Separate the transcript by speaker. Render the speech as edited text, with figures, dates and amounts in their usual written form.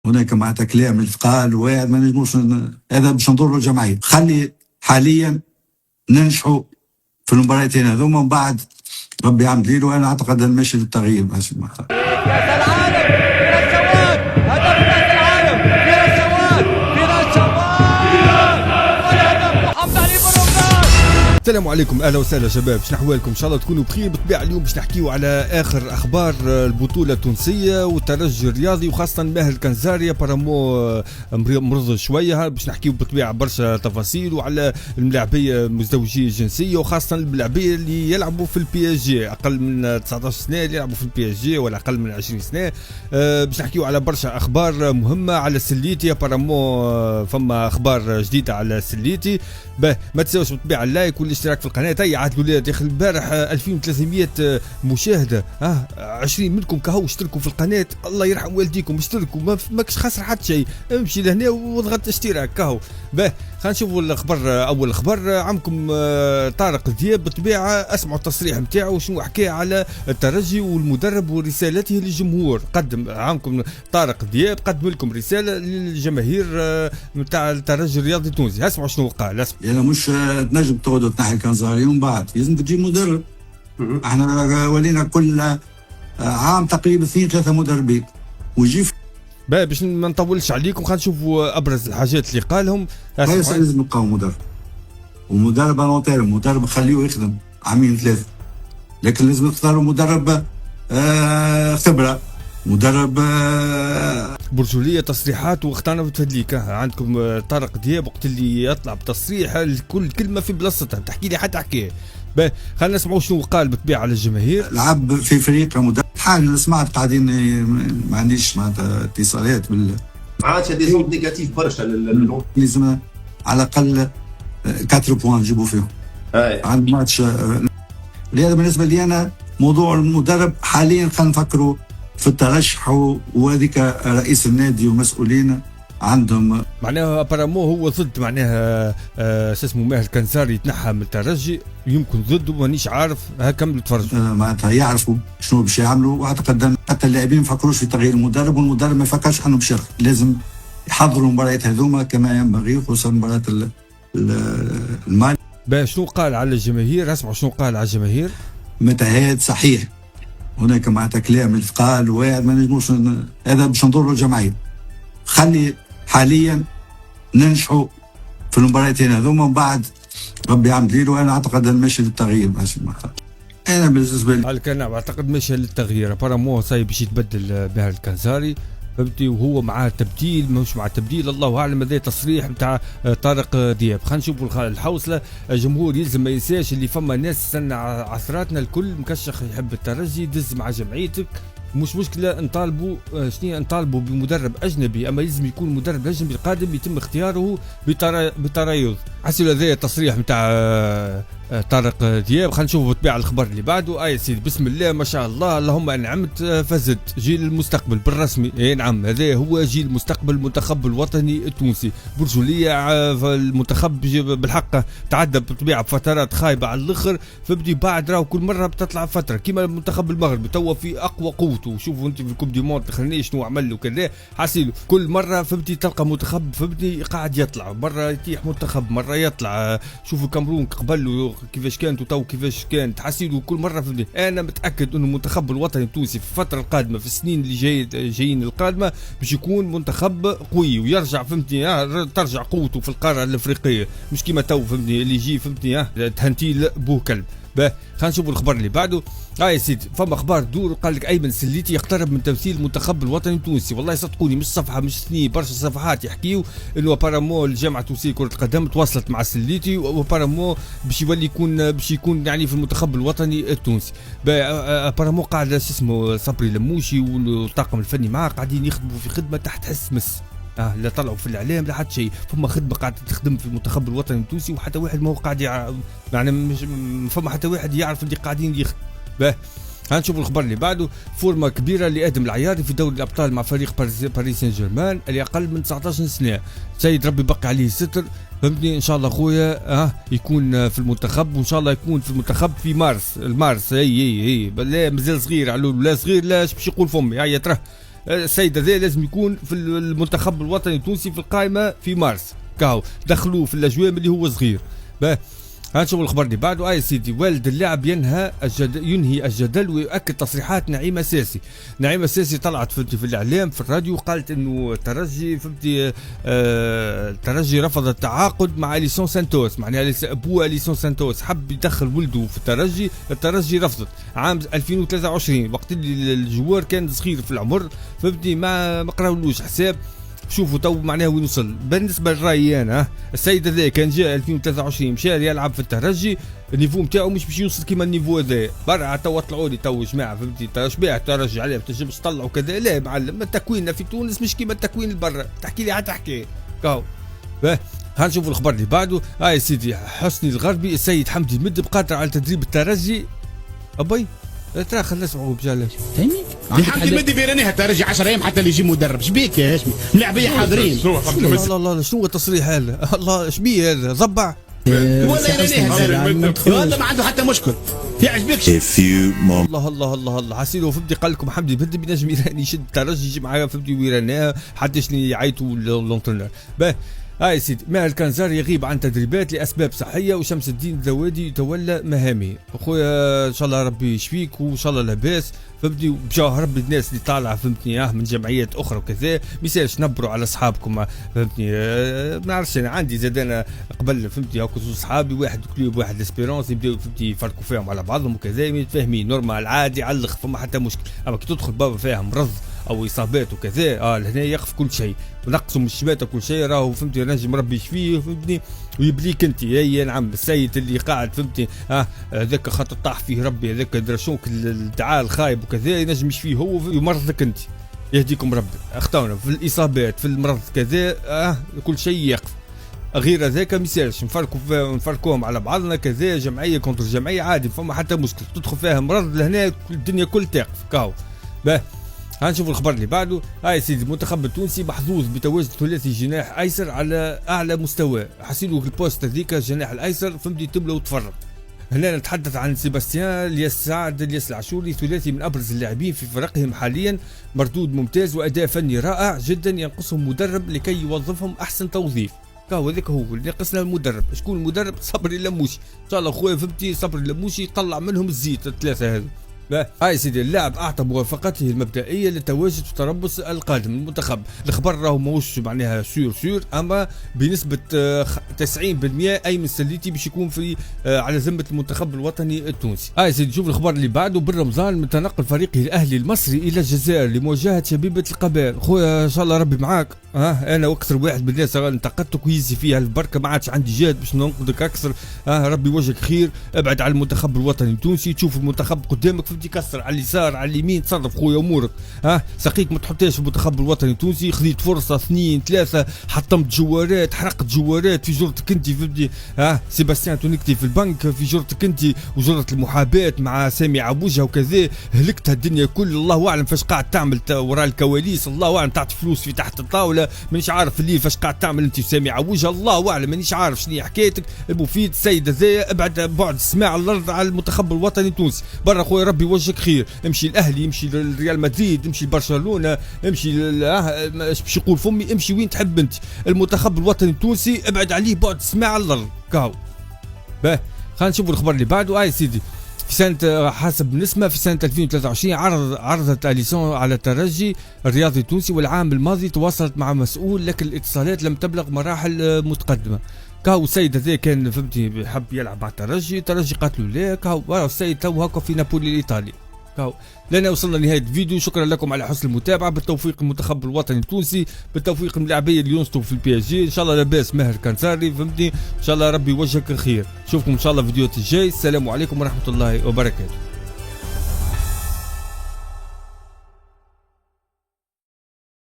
Speaker 1: هناك معناتها كلام الثقال واحد ما نجموش هذا باش نضروا الجمعيه. خلي حاليا ننجحوا في المباراتين هذوما ومن بعد ربي يعمل ليل، وانا اعتقد ان ماشي للتغيير ماشي
Speaker 2: كاس العالم فيرا الشواد، هدف كاس العالم فيرا الشواد، فيرا الشواد والهدف محمد علي بروكاس.
Speaker 3: السلام عليكم، اهلا وسهلا شباب، شنو احوالكم؟ ان شاء الله تكونوا بخير. بالطبيعه اليوم باش نحكيو على اخر اخبار البطوله التونسيه والترجي الرياضي، وخاصه ماهر الكنزاري بارامو مرض شويه. باش نحكيو بالطبيعه برشا تفاصيل وعلى الملاعبيه مزدوجي الجنسيه، وخاصه الملاعبيه اللي يلعبوا في البي اس جي، اقل من 19 سنه اللي يلعبوا في البي اس جي ولا اقل من 20 سنه. باش نحكيو على برشا اخبار مهمه على سليتي بارامو. فما اخبار جديده على سليتي. ما تنساوش بالطبيعه اللايك والاشتراك في القناه. عاد الولاد داخل البارح 2300 مشاهده، 20 منكم كهو اشتركوا في القناه. الله يرحم والديكم، اشتركوا، ماكش خاسر حتى شيء. امشي لهنا واضغط اشتراك كهو. خلينا نشوفوا الاخبار. اول اخبار عمكم طارق دياب بالطبيعه، اسمعوا التصريح نتاعو شنو حكى على الترجي والمدرب ورسالته للجمهور. قدم عمكم طارق دياب قدم لكم رساله للجماهير نتاع الترجي الرياضي التونسي. اسمعوا شنو قال.
Speaker 1: يعني مش تنجم تقعدوا تنحي كنزاري ومن بعد لازم تجيب مدرب. احنا ولينا كل عام تقريبا 2-3 مدربين ويجي
Speaker 3: باش ما نطولش عليكم. خلينا نشوفوا ابرز الحاجات اللي قالهم.
Speaker 1: لازم نلقاو مدرب، ومدرب انوتير، مدرب خليه يخدم عامين 3، لكن لازم نختاروا مدرب خبره، مدرب
Speaker 3: برجوليه. تصريحات واختارنا بتفدليك. عندكم طارق دياب وقت اللي يطلع بتصريح كل كلمه في بلاصتها، تحكي لي حتى حكايه. خلينا نسمعوا شنو قال بالطبيعه على الجماهير.
Speaker 1: لعب في فريق مدرب. حاجه اللي سمعت قاعدين ما عنديش معناتها اتصالات
Speaker 4: عادش دي زون نيجاتيف برشا
Speaker 1: لازم على الاقل 4 بوان نجيبوا فيهم عند ماتش. لهذا بالنسبه لي انا موضوع المدرب حاليا خلينا نفكروا في الترشح، وهذيك رئيس النادي ومسؤولين عندهم.
Speaker 3: معناها بارامو هو ضد، معناها اسمه ماهر الكنزاري يتنحى من الترجي، يمكن ضده مانيش عارف. كملوا تفرجوا.
Speaker 1: معناتها يعرفوا شنو باش يعملوا، واعتقد حتى اللاعبين ما يفكروش في تغيير المدرب، والمدرب ما يفكرش انه باش يرفض. لازم يحضروا المباريات هذوما كما ينبغي، خصوصا مباراه المال.
Speaker 3: شنو قال على الجماهير؟ اسمعوا شنو قال على الجماهير.
Speaker 1: متهاد صحيح، هناك معناتها كلام الثقال واحد ما نجموش هذا باش نضروا الجمعيه. خلي حاليا ننجحوا في المباراتين هذوما ومن بعد ربي يعمل ليل، وانا اعتقد ان ماشي للتغيير ماشي. انا بالنسبه لي
Speaker 3: انا اعتقد ماشي للتغيير. بارامو صايب باش يتبدل ماهر الكنزاري، فهمتي، وهو مع تبديل مش مع تبديل الله اعلم. هذا تصريح نتاع طارق دياب. خلينا نشوفوا الحوصله. الجمهور يلزم ما ينساش اللي فما ناس سنة عثراتنا الكل مكشخ يحب الترجي، دز مع جمعيتك، مش مشكله نطالبوا شنو نطالبوا بمدرب اجنبي، اما لازم يكون مدرب اجنبي القادم يتم اختياره بتريض. حسوا هذا التصريح نتاع طارق دياب. خلينا نشوفوا بالطبيعه الخبر اللي بعده. يا سيدي بسم الله ما شاء الله، اللهم انعمت فزد. جيل المستقبل بالرسمي. نعم، هذا هو جيل المستقبل، المنتخب الوطني التونسي. برجوليه المنتخب بالحق تعدى بالطبيعه بفترات خايبه على الاخر، فبدي بعد راهو كل مره بتطلع فتره كيما المنتخب المغربي توا في اقوى قوته. شوفوا انت في الكوب دي موند الاخرانيه شنو عمل له كذا، حاسيلو كل مره فبدي تلقى منتخب فبدي قاعد يطلع، مره يطيح منتخب مره يطلع. شوفوا الكاميرون قبل كيفاش كانت وتو كيفاش كانت، حاسيلو كل مره فهمتني. انا متاكد انه المنتخب الوطني التونسي في الفتره القادمه في السنين اللي جايين القادمه باش يكون منتخب قوي ويرجع فهمتني ترجع قوته في القاره الافريقيه، مش كيما تو فهمتني اللي يجي فهمتني تهنتيل بوه كلب. خلينا نشوفوا الخبر اللي بعده. يا سيدي فما اخبار دور قال لك ايمن سليتي يقترب من تمثيل المنتخب الوطني التونسي. والله صدقوني مش صفحه مش اثنين، برشا صفحات يحكيوا انه بارامو الجامعه التونسيه كره القدم تواصلت مع سليتي، وبارامو باش يكون يعني في المنتخب الوطني التونسي. بارامو قاعد اسمه صبري لموشي والطاقم الفني معاه قاعدين يخدموا في خدمه تحت حسمس. لا طلعوا في الاعلام لا حتى شيء، فما خدمه قاعده تخدم في المنتخب الوطني التونسي، وحتى واحد ما هو قاعد يعني مش فما حتى واحد يعرف اللي قاعدين يخدم. هنشوف الخبر اللي بعده. فورمه كبيره لادم العياري في دوري الابطال مع فريق باريس سان جيرمان اللي اقل من 19 سنه. سيد ربي بقى عليه ستر، فهمتني. ان شاء الله خويا يكون في المنتخب، وان شاء الله يكون في المنتخب في مارس. اي لا مازال صغير على لا صغير لا باش يقول فمي. هيا ترى السيد هذا لازم يكون في المنتخب الوطني التونسي في القائمه في مارس. كاو دخلوه في الاجوام اللي هو صغير. هنشوف الخبر اللي بعده. سيدي والد اللاعب ينهي الجدل ويؤكد تصريحات نعيمة ساسي. نعيمة ساسي طلعت في الاعلام في الراديو قالت انه الترجي الترجي رفض التعاقد مع اليسون سانتوس، معناها ابوه اليسون سانتوس حب يدخل ولده في الترجي رفضت عام 2023 وقت اللي الجوار كان صغير في العمر، فهمتني ما قراولوش حساب. شوفوا تو معناه وين وصل. بالنسبه لرايي انا السيد هذا كان جاء 2023 مشى يلعب في الترجي، النيفو نتاعو مش باش يوصل كيما النيفو هذا. برا تو طلعوا لي تو جماعه فهمتي شبيه الترجي عليه تنجمش تطلعوا كذا. لا معلم تكويننا في تونس مش كيما التكوين برا، تحكي لي تحكي كاو. هنشوفوا الخبر اللي بعده. يا سيدي حسني الغربي السيد حمدي المد بقادر على تدريب الترجي. ابي ترى خلينا نسمعوا بجاله
Speaker 5: فهمني حمدي المدي بيرانيها ترجي 10 ايام حتى اللي يجي مدرب. شبيك يا هاشمي لاعبيه حاضرين.
Speaker 3: الله شنو التصريح هذا؟ الله شبيه هذا ضبع
Speaker 5: ولا يرانيها هذا ما عنده حتى مشكل يعجبكش.
Speaker 3: الله حسيلو فهمتي قال لكم حمدي بدي بينجم يشد الترجي يجي معايا فهمتي ويرانيها حتى شنو يعيطوا لونترونور. يا سيدي ماهر الكنزاري يغيب عن تدريبات لاسباب صحيه وشمس الدين الزوادي يتولى مهامه. اخويا ان شاء الله ربي يشفيك وان شاء الله لاباس فهمتني بجاه ربي. الناس اللي طالعه فهمتني من جمعيات اخرى وكذا ما يسالش نبروا على اصحابكم فهمتني. ما نعرفش انا عندي زاد انا قبل فهمتني هاكا زوج صحابي واحد كلوب واحد لاسبيرونس يبداو فهمتني يفرقوا فيهم على بعضهم وكذا متفاهمين نورمال عادي علق فما حتى مشكل. اما كي تدخل بابا فيها مرض او اصابات وكذا لهنا يقف كل شيء ونقصوا من الشباتة كل شيء راهو فهمتني نجم ربي يشفيه فهمتني ويبليك انت. يا نعم السيد اللي قاعد فهمتني هذاك خاطر طاح فيه ربي هذاك درشوك الدعاء الخايب وكذا ينجم يشفيه هو ويمرضك انت. يهديكم ربي. اخطاونا في الاصابات في المرض كذا كل شيء يقف. غير هذاك ما يسالش نفرقوهم على بعضنا كذا جمعيه كونتر جمعيه عادي فما حتى مشكل. تدخل فيها مرض لهنا الدنيا كل تقف كاو. هنشوف الخبر اللي بعده. يا سيدي المنتخب التونسي محظوظ بتواجد ثلاثي جناح ايسر على اعلى مستوى. حسيلو البوست هذيك الجناح الايسر فهمتي تملى وتفرق. هنا نتحدث عن سيباستيان الياس سعد الياس العاشوري ثلاثي من ابرز اللاعبين في فرقهم حاليا. مردود ممتاز واداء فني رائع جدا ينقصهم مدرب لكي يوظفهم احسن توظيف. كاو هذاك هو اللي ناقصنا المدرب. شكون المدرب؟ صبري اللموشي ان شاء الله خويا فهمتي صبري اللموشي يطلع منهم الزيت الثلاثه هذو. هاي سيدي اللاعب اعطى موافقته المبدئيه للتواجد في تربص القادم المنتخب. الخبر راهو ماهوش معناها سور اما بنسبه 90% ايمن السليتي باش يكون في على ذمه المنتخب الوطني التونسي. هاي سيدي شوف الخبر اللي بعده. بالرمضان من تنقل فريقه الاهلي المصري الى الجزائر لمواجهه شبيبه القبائل. خويا ان شاء الله ربي معاك. انا واكثر واحد بالناس انتقدتك ويزي فيها البركه ما عادش عندي جهد باش ننقدك اكثر. ربي وجهك خير. ابعد على المنتخب الوطني التونسي. تشوف المنتخب قدامك فهمتي كسر على اليسار على اليمين تصرف خويا امورك. سقيك ما تحطهاش في المنتخب الوطني التونسي. خذيت فرصه 2 3 حطمت جوارات حرقت جوارات في جرتك انت فهمتي. سيباستيان تونيكتي في البنك في جرتك انت وجرة المحاباه مع سامي عبوجه وكذا هلكتها الدنيا كل. الله اعلم فاش قاعد تعمل وراء الكواليس. الله اعلم تعطي فلوس في تحت الطاوله مانيش عارف اللي فاش قاعد تعمل انت وسامي عبوجه. الله اعلم مانيش عارف شنو حكايتك. المفيد السيد هذايا ابعد بعد السماع على الارض على المنتخب الوطني التونسي. برا خويا ربي وجهك خير. امشي الاهلي امشي للريال مدريد امشي لبرشلونه امشي باش يقول فمي امشي وين تحب انت. المنتخب الوطني التونسي ابعد عليه بعد السماع على الارض كاو. خلينا نشوفوا الخبر اللي بعده. يا سيدي في سنة حسب نسمة في سنة 2023 عرضت أليسون على الترجي الرياضي التونسي والعام الماضي تواصلت مع مسؤول لكن الاتصالات لم تبلغ مراحل متقدمة. كاو السيد هذا كان فهمتي حب يلعب مع الترجي قالت له لا. كاو السيد تو هكا في نابولي الإيطالي. كاو لنا وصلنا لنهاية الفيديو. شكرا لكم على حسن المتابعة. بالتوفيق المنتخب الوطني التونسي بالتوفيق اللاعبية اللي ينصتوا في البي اس جي. ان شاء الله لاباس ماهر كنزاري فهمتني ان شاء الله ربي يوجهك الخير. نشوفكم ان شاء الله فيديوهات الجاي. السلام عليكم ورحمة الله وبركاته.